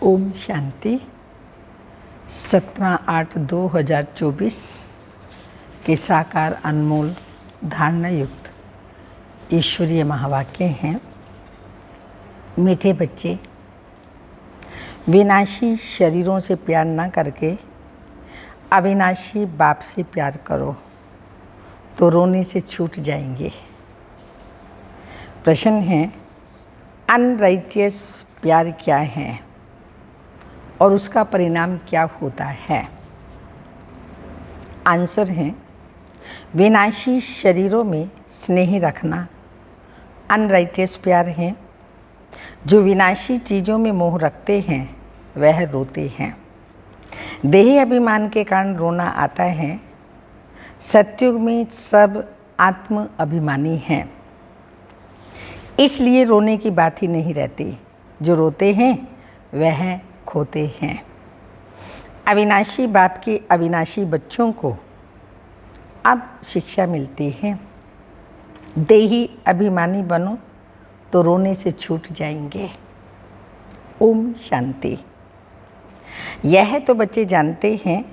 ओम शांति। 17/8/2024 के साकार अनमोल धारणा युक्त ईश्वरीय महावाक्य हैं। मीठे बच्चे, विनाशी शरीरों से प्यार न करके अविनाशी बाप से प्यार करो तो रोने से छूट जाएंगे। प्रश्न है, अनराइटियस प्यार क्या है और उसका परिणाम क्या होता है? आंसर है, विनाशी शरीरों में स्नेह रखना अनराइटियस प्यार है। जो विनाशी चीज़ों में मोह रखते हैं वह रोते हैं। देही अभिमान के कारण रोना आता है। सतयुग में सब आत्म अभिमानी हैं, इसलिए रोने की बात ही नहीं रहती। जो रोते हैं वह खोते हैं। अविनाशी बाप के अविनाशी बच्चों को अब शिक्षा मिलती है, देही अभिमानी बनो तो रोने से छूट जाएंगे। ओम शांति। यह तो बच्चे जानते हैं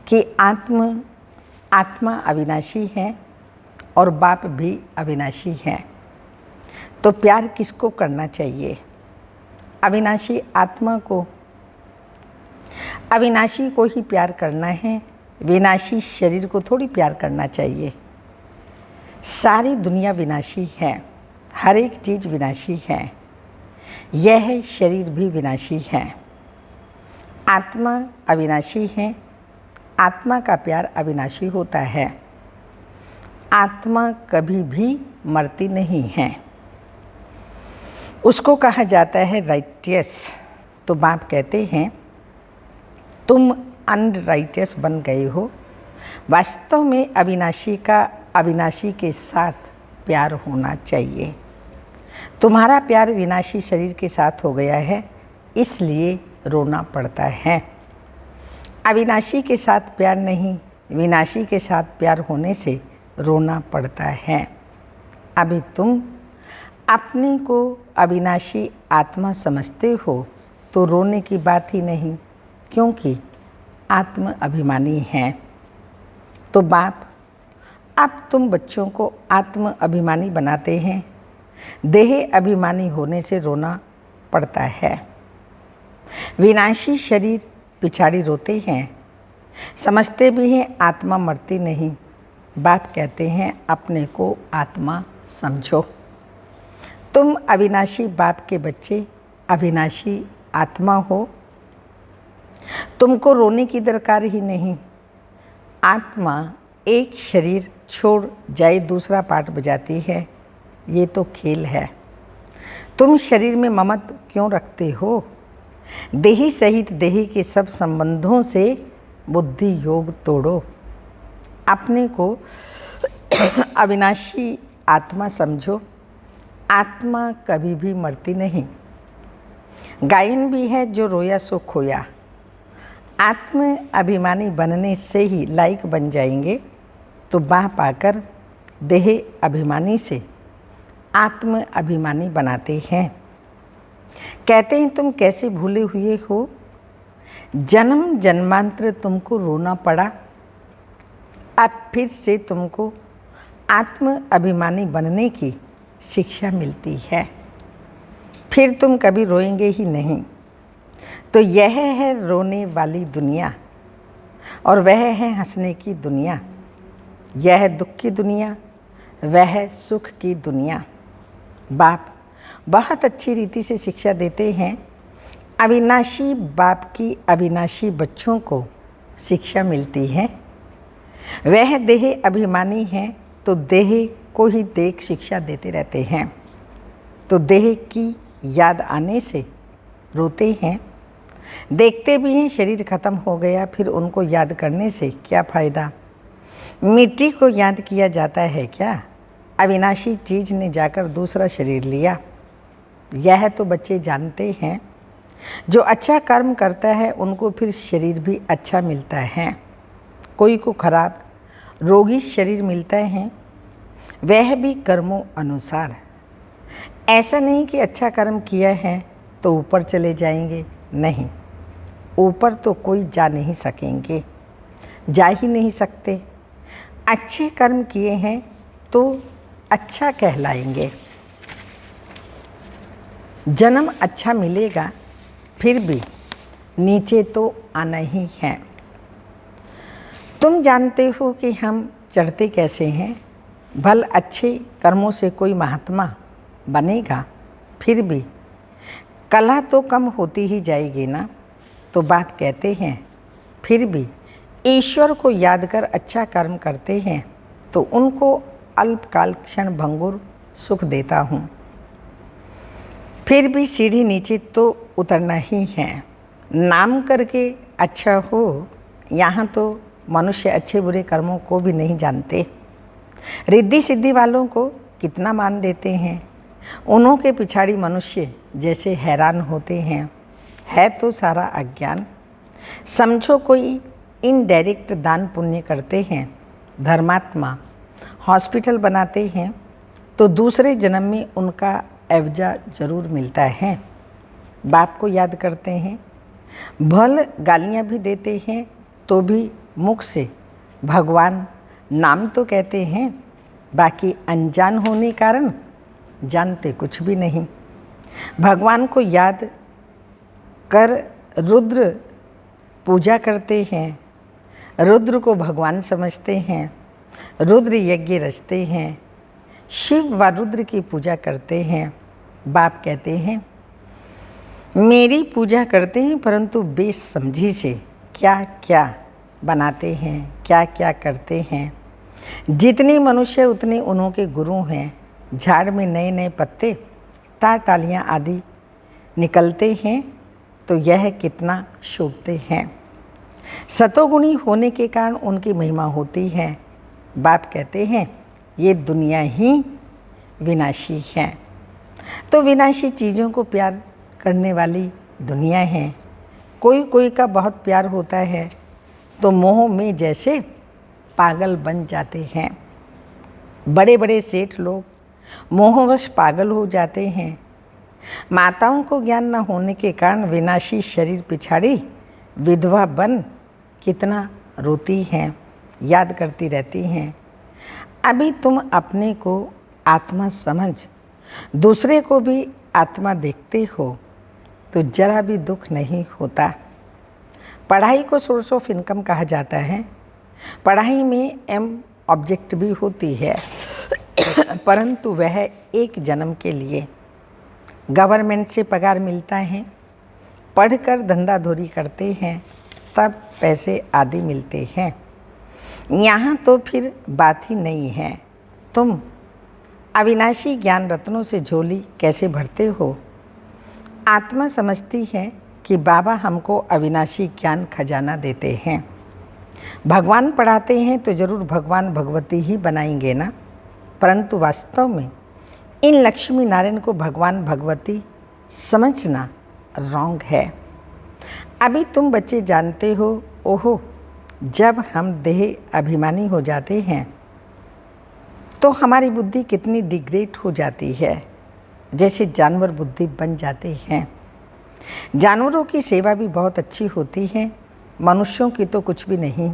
कि आत्मा अविनाशी है और बाप भी अविनाशी है, तो प्यार किसको करना चाहिए? अविनाशी आत्मा को, अविनाशी को ही प्यार करना है। विनाशी शरीर को थोड़ी प्यार करना चाहिए। सारी दुनिया विनाशी है, हर एक चीज़ विनाशी है, यह शरीर भी विनाशी है। आत्मा अविनाशी है, आत्मा का प्यार अविनाशी होता है। आत्मा कभी भी मरती नहीं है, उसको कहा जाता है राइटियस। तो बाप कहते हैं तुम अनराइटियस बन गए हो। वास्तव में अविनाशी का अविनाशी के साथ प्यार होना चाहिए। तुम्हारा प्यार विनाशी शरीर के साथ हो गया है, इसलिए रोना पड़ता है। अविनाशी के साथ प्यार नहीं, विनाशी के साथ प्यार होने से रोना पड़ता है। अभी तुम अपने को अविनाशी आत्मा समझते हो तो रोने की बात ही नहीं, क्योंकि आत्म अभिमानी हैं। तो बाप अब तुम बच्चों को आत्म अभिमानी बनाते हैं। देह अभिमानी होने से रोना पड़ता है। विनाशी शरीर पिछाड़ी रोते हैं, समझते भी हैं आत्मा मरती नहीं। बाप कहते हैं अपने को आत्मा समझो। तुम अविनाशी बाप के बच्चे अविनाशी आत्मा हो, तुमको रोने की दरकार ही नहीं। आत्मा एक शरीर छोड़ जाए दूसरा पार्ट बजाती है, ये तो खेल है। तुम शरीर में ममत क्यों रखते हो? देही सहित देही के सब संबंधों से बुद्धि योग तोड़ो। अपने को अविनाशी आत्मा समझो। आत्मा कभी भी मरती नहीं। गायन भी है जो रोया सो खोया। आत्म अभिमानी बनने से ही लायक बन जाएंगे तो बाह पाकर देह अभिमानी से आत्म अभिमानी बनाते हैं। कहते हैं तुम कैसे भूले हुए हो, जन्म जन्मांतर तुमको रोना पड़ा, अब फिर से तुमको आत्म अभिमानी बनने की शिक्षा मिलती है, फिर तुम कभी रोएंगे ही नहीं। तो यह है रोने वाली दुनिया और वह है हंसने की दुनिया। यह दुख की दुनिया, वह सुख की दुनिया। बाप बहुत अच्छी रीति से शिक्षा देते हैं। अविनाशी बाप की अविनाशी बच्चों को शिक्षा मिलती है। वह देह अभिमानी हैं तो देह को ही देख शिक्षा देते रहते हैं, तो देह की याद आने से रोते हैं। देखते भी हैं शरीर खत्म हो गया, फिर उनको याद करने से क्या फ़ायदा? मिट्टी को याद किया जाता है क्या? अविनाशी चीज़ ने जाकर दूसरा शरीर लिया। यह तो बच्चे जानते हैं। जो अच्छा कर्म करता है उनको फिर शरीर भी अच्छा मिलता है। कोई को खराब रोगी शरीर मिलता है, वह भी कर्मों अनुसार। ऐसा नहीं कि अच्छा कर्म किया है तो ऊपर चले जाएंगे, नहीं, ऊपर तो कोई जा नहीं सकेंगे, जा ही नहीं सकते। अच्छे कर्म किए हैं तो अच्छा कहलाएंगे। जन्म अच्छा मिलेगा, फिर भी नीचे तो आना ही है। तुम जानते हो कि हम चढ़ते कैसे हैं। भल अच्छे कर्मों से कोई महात्मा बनेगा, फिर भी कला तो कम होती ही जाएगी ना। तो बाप कहते हैं, फिर भी ईश्वर को याद कर अच्छा कर्म करते हैं तो उनको अल्पकाल क्षण भंगुर सुख देता हूँ। फिर भी सीढ़ी नीचे तो उतरना ही है। नाम करके अच्छा हो, यहाँ तो मनुष्य अच्छे बुरे कर्मों को भी नहीं जानते। रिद्धि सिद्धि वालों को कितना मान देते हैं, उन्हों के पिछाड़ी मनुष्य जैसे हैरान होते हैं। है तो सारा अज्ञान। समझो कोई इनडायरेक्ट दान पुण्य करते हैं, धर्मात्मा हॉस्पिटल बनाते हैं, तो दूसरे जन्म में उनका एवजा जरूर मिलता है। बाप को याद करते हैं, भल गालियाँ भी देते हैं, तो भी मुख से भगवान नाम तो कहते हैं, बाकी अनजान होने कारण जानते कुछ भी नहीं। भगवान को याद कर रुद्र पूजा करते हैं, रुद्र को भगवान समझते हैं, रुद्र यज्ञ रचते हैं, शिव व रुद्र की पूजा करते हैं। बाप कहते हैं, मेरी पूजा करते हैं परंतु बेसमझी से क्या क्या बनाते हैं, क्या क्या करते हैं। जितने मनुष्य उतने उन्हों के गुरु हैं। झाड़ में नए नए पत्ते टालियाँ आदि निकलते हैं तो यह कितना शोभते हैं। सतोगुणी होने के कारण उनकी महिमा होती है। बाप कहते हैं, ये दुनिया ही विनाशी है। तो विनाशी चीज़ों को प्यार करने वाली दुनिया है। कोई कोई का बहुत प्यार होता है तो मोह में जैसे पागल बन जाते हैं। बड़े बड़े सेठ लोग मोहवश पागल हो जाते हैं। माताओं को ज्ञान न होने के कारण विनाशी शरीर पिछाड़ी विधवा बन कितना रोती हैं, याद करती रहती हैं। अभी तुम अपने को आत्मा समझ दूसरे को भी आत्मा देखते हो तो जरा भी दुख नहीं होता। पढ़ाई को सोर्स ऑफ इनकम कहा जाता है। पढ़ाई में एम ऑब्जेक्ट भी होती है, परंतु वह एक जन्म के लिए। गवर्नमेंट से पगार मिलता है, पढ़कर धंधाधोरी करते हैं, तब पैसे आदि मिलते हैं। यहाँ तो फिर बात ही नहीं है। तुम अविनाशी ज्ञान रत्नों से झोली कैसे भरते हो। आत्मा समझती है कि बाबा हमको अविनाशी ज्ञान खजाना देते हैं। भगवान पढ़ाते हैं तो जरूर भगवान भगवती ही बनाएंगे ना, परंतु वास्तव में इन लक्ष्मी नारायण को भगवान भगवती समझना रॉन्ग है। अभी तुम बच्चे जानते हो, ओहो जब हम देह अभिमानी हो जाते हैं तो हमारी बुद्धि कितनी डिग्रेड हो जाती है, जैसे जानवर बुद्धि बन जाते हैं। जानवरों की सेवा भी बहुत अच्छी होती है, मनुष्यों की तो कुछ भी नहीं।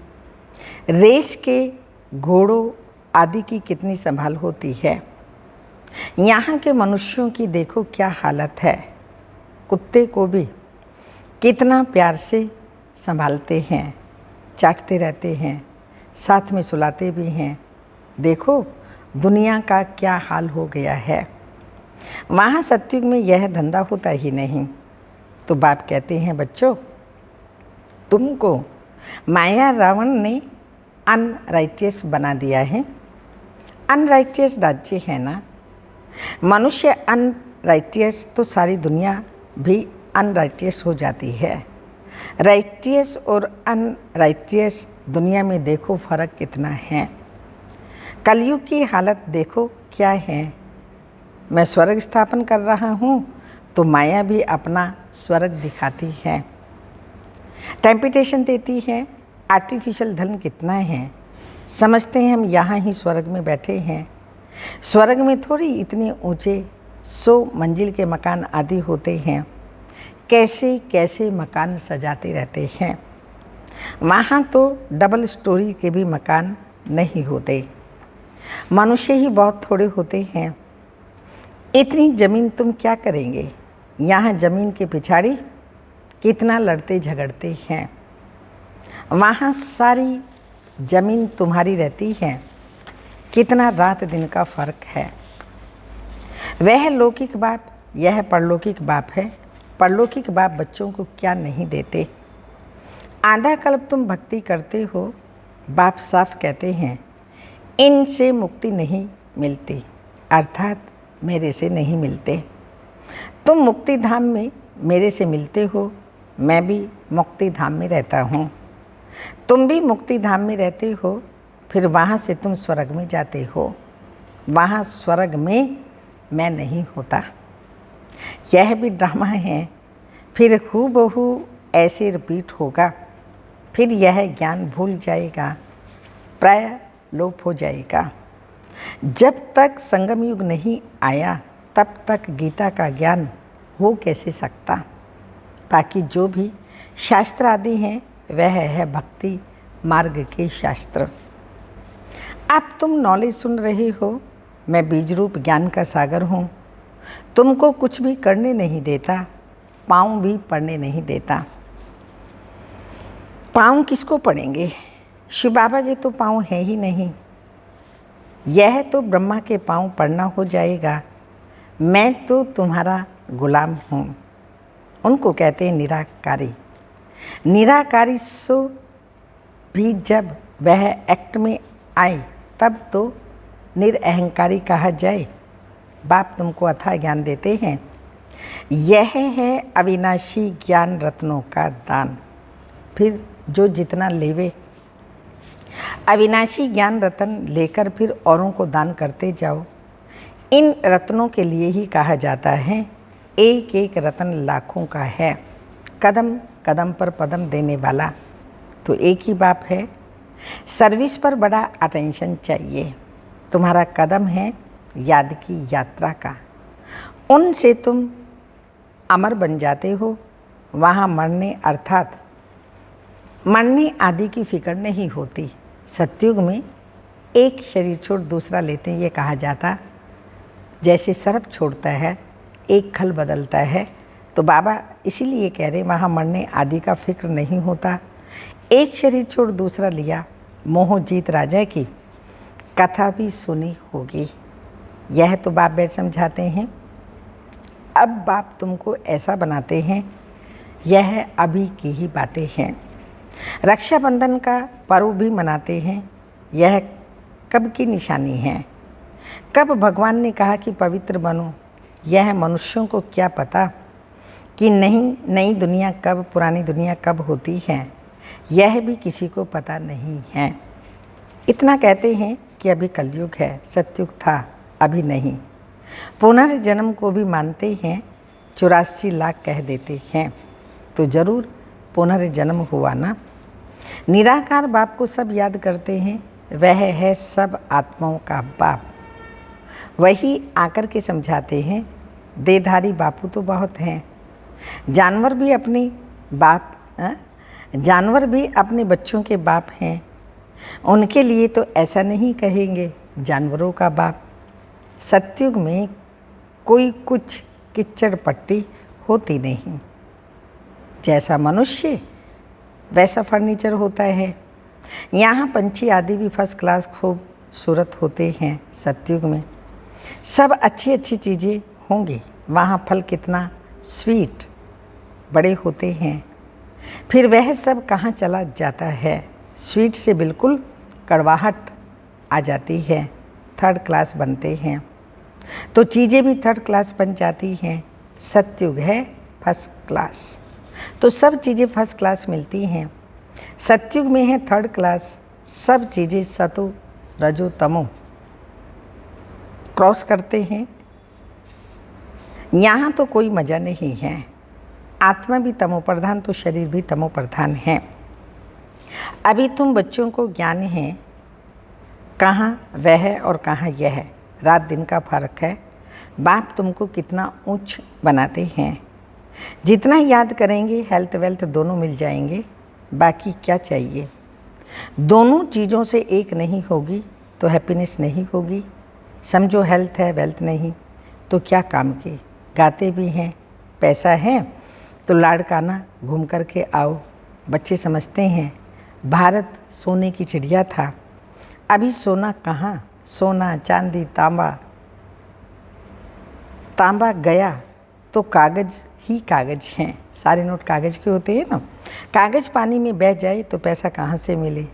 रेस के घोड़ों आदि की कितनी संभाल होती है। यहाँ के मनुष्यों की देखो क्या हालत है। कुत्ते को भी कितना प्यार से संभालते हैं, चाटते रहते हैं, साथ में सुलाते भी हैं। देखो दुनिया का क्या हाल हो गया है। वहाँ सत्युग में यह धंधा होता ही नहीं। तो बाप कहते हैं, बच्चों तुमको माया रावण ने अनराइटियस बना दिया है। अनराइटियस राज्य है ना। मनुष्य अनराइटियस तो सारी दुनिया भी अनराइटियस हो जाती है। राइटियस और अनराइटियस दुनिया में देखो फर्क कितना है। कलयुग की हालत देखो क्या है। मैं स्वर्ग स्थापन कर रहा हूँ तो माया भी अपना स्वर्ग दिखाती है, टेम्पटेशन देती है। आर्टिफिशियल धन कितना है, समझते हैं हम यहाँ ही स्वर्ग में बैठे हैं। स्वर्ग में थोड़ी इतने ऊंचे 100 मंजिल के मकान आदि होते हैं। कैसे कैसे मकान सजाते रहते हैं। वहाँ तो डबल स्टोरी के भी मकान नहीं होते, मनुष्य ही बहुत थोड़े होते हैं। इतनी ज़मीन तुम क्या करेंगे? यहाँ ज़मीन के पिछाड़ी कितना लड़ते झगड़ते हैं। वहाँ सारी ज़मीन तुम्हारी रहती है, कितना रात दिन का फ़र्क है। वह लौकिक बाप, यह परलौकिक बाप है। परलौकिक बाप बच्चों को क्या नहीं देते। आधा कल्प तुम भक्ति करते हो, बाप साफ कहते हैं इनसे मुक्ति नहीं मिलती, अर्थात मेरे से नहीं मिलते। तुम मुक्ति धाम में मेरे से मिलते हो, मैं भी मुक्ति धाम में रहता हूँ। तुम भी मुक्ति धाम में रहते हो, फिर वहाँ से तुम स्वर्ग में जाते हो। वहाँ स्वर्ग में मैं नहीं होता। यह भी ड्रामा है, फिर हूबहू ऐसे रिपीट होगा। फिर यह ज्ञान भूल जाएगा, प्राय लोप हो जाएगा। जब तक संगम युग नहीं आया तब तक गीता का ज्ञान हो कैसे सकता। बाकी जो भी शास्त्र आदि हैं वह है भक्ति मार्ग के शास्त्र। अब तुम नॉलेज सुन रहे हो, मैं बीज रूप ज्ञान का सागर हूँ। तुमको कुछ भी करने नहीं देता, पाँव भी पड़ने नहीं देता। पाँव किसको पड़ेंगे? शिव बाबा के तो पाँव है ही नहीं। यह तो ब्रह्मा के पाँव पड़ना हो जाएगा। मैं तो तुम्हारा गुलाम हूँ। उनको कहते हैं निराकारी। निराकारी सो भी जब वह एक्ट में आए तब तो निरअहंकारी कहा जाए। बाप तुमको अथाह ज्ञान देते हैं। यह है अविनाशी ज्ञान रत्नों का दान। फिर जो जितना लेवे, अविनाशी ज्ञान रत्न लेकर फिर औरों को दान करते जाओ। इन रत्नों के लिए ही कहा जाता है एक एक रत्न लाखों का है। कदम कदम पर पदम देने वाला तो एक ही बाप है। सर्विस पर बड़ा अटेंशन चाहिए। तुम्हारा कदम है याद की यात्रा का। उनसे तुम अमर बन जाते हो। वहाँ मरने अर्थात मरने आदि की फिक्र नहीं होती। सतयुग में एक शरीर छोड़ दूसरा लेते हैं, ये कहा जाता। जैसे सर्प छोड़ता है, एक खल बदलता है, तो बाबा इसीलिए कह रहे वहाँ मरने आदि का फिक्र नहीं होता। एक शरीर छोड़ दूसरा लिया। मोहजीत राजा की कथा भी सुनी होगी। यह तो बाप बैठ समझाते हैं। अब बाप तुमको ऐसा बनाते हैं, यह अभी की ही बातें हैं। रक्षाबंधन का पर्व भी मनाते हैं। यह कब की निशानी है? कब भगवान ने कहा कि पवित्र बनो? यह मनुष्यों को क्या पता कि नहीं नई दुनिया कब, पुरानी दुनिया कब होती है, यह भी किसी को पता नहीं है। इतना कहते हैं कि अभी कलयुग है, सतयुग था, अभी नहीं। पुनर्जन्म को भी मानते हैं, 84 लाख कह देते हैं, तो ज़रूर पुनर्जन्म हुआ ना। निराकार बाप को सब याद करते हैं। वह है सब आत्माओं का बाप। वही आकर के समझाते हैं। देहधारी बापू तो बहुत हैं। जानवर भी अपने बाप जानवर भी अपने बच्चों के बाप हैं। उनके लिए तो ऐसा नहीं कहेंगे जानवरों का बाप। सतयुग में कोई कुछ किच्चड़ पट्टी होती नहीं। जैसा मनुष्य वैसा फर्नीचर होता है। यहाँ पंछी आदि भी फर्स्ट क्लास खूबसूरत होते हैं। सतयुग में सब अच्छी अच्छी चीज़ें होंगी। वहाँ फल कितना स्वीट बड़े होते हैं। फिर वह सब कहाँ चला जाता है? स्वीट से बिल्कुल कड़वाहट आ जाती है, थर्ड क्लास बनते हैं। तो चीज़ें भी थर्ड क्लास बन जाती हैं। सतयुग है फर्स्ट क्लास, तो सब चीज़ें फर्स्ट क्लास मिलती हैं। सतयुग में है थर्ड क्लास, सब चीज़ें सतो रजो तमो क्रॉस करते हैं। यहाँ तो कोई मज़ा नहीं है। आत्मा भी तमो प्रधान तो शरीर भी तमो प्रधान है। अभी तुम बच्चों को ज्ञान है कहाँ वह और कहाँ यह, रात दिन का फर्क है। बाप तुमको कितना ऊंच बनाते हैं। जितना याद करेंगे हेल्थ वेल्थ दोनों मिल जाएंगे, बाकी क्या चाहिए। दोनों चीज़ों से एक नहीं होगी तो हैप्पीनेस नहीं होगी। समझो हेल्थ है वेल्थ नहीं तो क्या काम की। गाते भी हैं, पैसा है तो लाड़काना घूम कर के आओ। बच्चे समझते हैं भारत सोने की चिड़िया था, अभी सोना कहाँ, सोना चांदी तांबा गया तो कागज़ ही कागज़ हैं। सारे नोट कागज़ के होते हैं ना। कागज़ पानी में बह जाए तो पैसा कहाँ से मिले।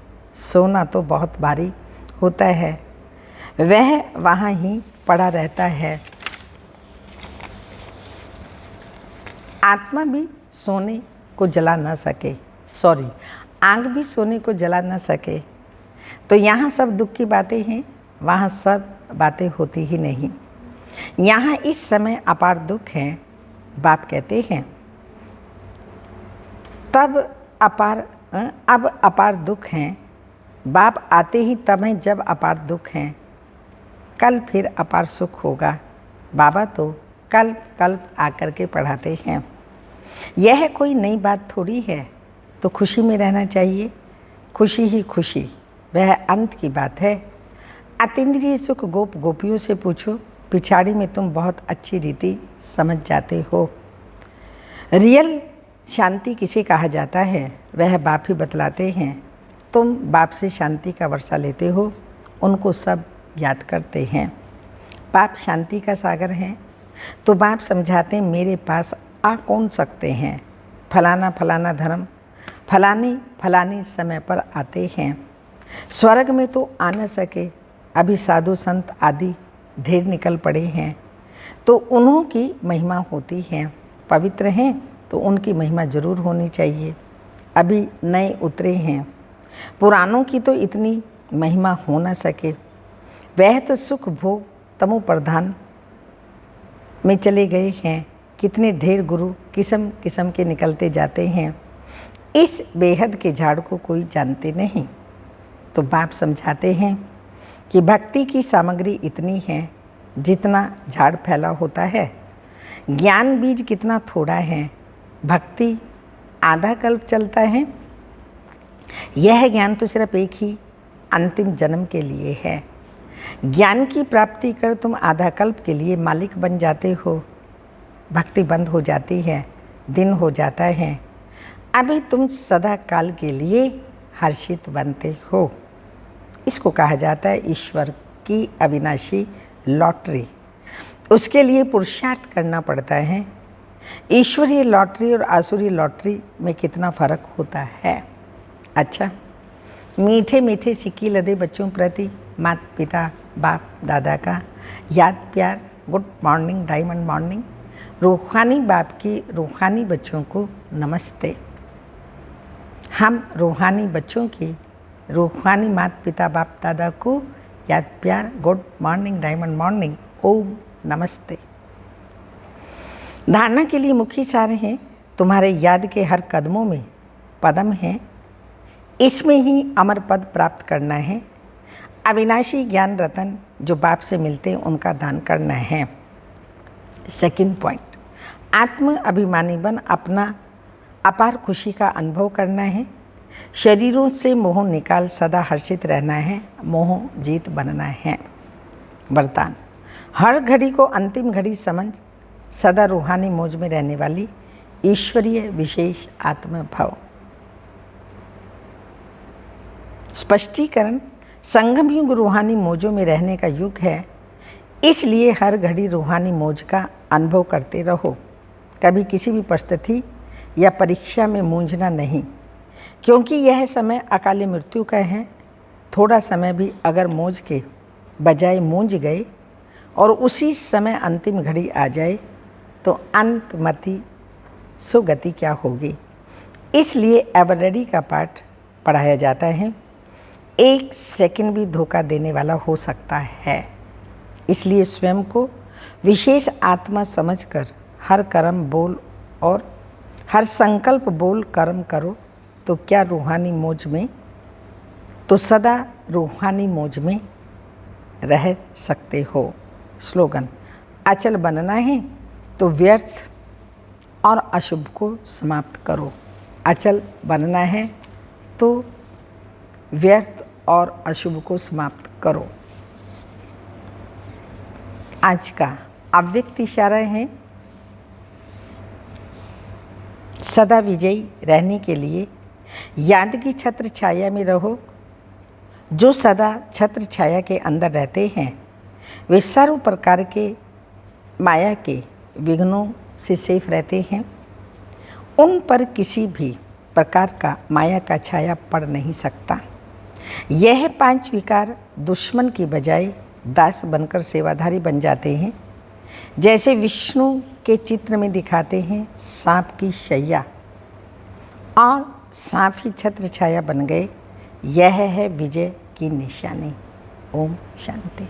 सोना तो बहुत भारी होता है, वह वहाँ ही पड़ा रहता है। आत्मा भी सोने को जला ना सके, आग भी सोने को जला ना सके, तो यहाँ सब दुख की बातें हैं, वहाँ सब बातें होती ही नहीं। यहाँ इस समय अपार दुख हैं, बाप कहते हैं अब अपार दुख हैं। बाप आते ही तब हैं जब अपार दुख हैं, कल फिर अपार सुख होगा। बाबा तो कल्प आकर के पढ़ाते हैं। यह कोई नई बात थोड़ी है, तो खुशी में रहना चाहिए। खुशी ही खुशी, वह अंत की बात है। अतीन्द्रिय सुख गोपियों से पूछो, पिछाड़ी में तुम बहुत अच्छी रीति समझ जाते हो। रियल शांति किसे कहा जाता है, वह बाप ही बतलाते हैं। तुम बाप से शांति का वर्षा लेते हो, उनको सब याद करते हैं। बाप शांति का सागर हैं, तो बाप समझाते हैं मेरे पास आ कौन सकते हैं। फलाना फलाना धर्म फलानी समय पर आते हैं। स्वर्ग में तो आ न सके, अभी साधु संत आदि ढेर निकल पड़े हैं, तो उन्हों की महिमा होती है। पवित्र हैं तो उनकी महिमा जरूर होनी चाहिए। अभी नए उतरे हैं, पुरानों की तो इतनी महिमा हो न सके। वह तो सुख भोग तमो प्रधान में चले गए हैं। कितने ढेर गुरु किस्म किस्म के निकलते जाते हैं, इस बेहद के झाड़ को कोई जानते नहीं। तो बाप समझाते हैं कि भक्ति की सामग्री इतनी है जितना झाड़ फैला होता है। ज्ञान बीज कितना थोड़ा है, भक्ति आधा कल्प चलता है। यह ज्ञान तो सिर्फ एक ही अंतिम जन्म के लिए है। ज्ञान की प्राप्ति कर तुम आधा कल्प के लिए मालिक बन जाते हो। भक्ति बंद हो जाती है, दिन हो जाता है, अभी तुम सदा काल के लिए हर्षित बनते हो। इसको कहा जाता है ईश्वर की अविनाशी लॉटरी। उसके लिए पुरुषार्थ करना पड़ता है। ईश्वरीय लॉटरी और आसुरी लॉटरी में कितना फ़र्क होता है। अच्छा, मीठे मीठे सिक्की लदे बच्चों प्रति माता पिता बाप दादा का याद प्यार, गुड मॉर्निंग, डायमंड मॉर्निंग। रूहानी बाप की रूहानी बच्चों को नमस्ते। हम रूहानी बच्चों की रूहानी माता पिता बाप दादा को याद प्यार, गुड मॉर्निंग, डायमंड मॉर्निंग, ओम नमस्ते। धारणा के लिए मुख्य सार हैं, तुम्हारे याद के हर कदमों में पदम हैं, इसमें ही अमर पद प्राप्त करना है। अविनाशी ज्ञान रतन जो बाप से मिलते हैं उनका दान करना है। सेकंड पॉइंट, आत्म अभिमानी बन अपना अपार खुशी का अनुभव करना है। शरीरों से मोह निकाल सदा हर्षित रहना है, मोह जीत बनना है। वरदान, हर घड़ी को अंतिम घड़ी समझ सदा रूहानी मौज में रहने वाली ईश्वरीय विशेष आत्म भाव। स्पष्टीकरण, संगम युग रूहानी मौजों में रहने का युग है, इसलिए हर घड़ी रूहानी मौज का अनुभव करते रहो। कभी किसी भी परिस्थिति या परीक्षा में मूंझना नहीं, क्योंकि यह समय अकाल मृत्यु का है। थोड़ा समय भी अगर मौज के बजाय मूंझ गए और उसी समय अंतिम घड़ी आ जाए तो अंतमति सुगति क्या होगी। इसलिए एवर रेडी का पाठ पढ़ाया जाता है। एक सेकंड भी धोखा देने वाला हो सकता है, इसलिए स्वयं को विशेष आत्मा समझकर हर कर्म बोल और हर संकल्प बोल कर्म करो तो क्या रूहानी मौज में, तो सदा रूहानी मौज में रह सकते हो। स्लोगन, अचल बनना है तो व्यर्थ और अशुभ को समाप्त करो। अचल बनना है तो व्यर्थ और अशुभ को समाप्त करो। आज का अव्यक्त इशारा है, सदा विजयी रहने के लिए याद की छत्र छाया में रहो। जो सदा छत्र छाया के अंदर रहते हैं वे सर्व प्रकार के माया के विघ्नों से सेफ रहते हैं। उन पर किसी भी प्रकार का माया का छाया पड़ नहीं सकता। यह 5 विकार दुश्मन की बजाय दास बनकर सेवाधारी बन जाते हैं। जैसे विष्णु के चित्र में दिखाते हैं, सांप की शैया और सांप ही छत्र छाया बन गए। यह है विजय की निशानी। ओम शांति।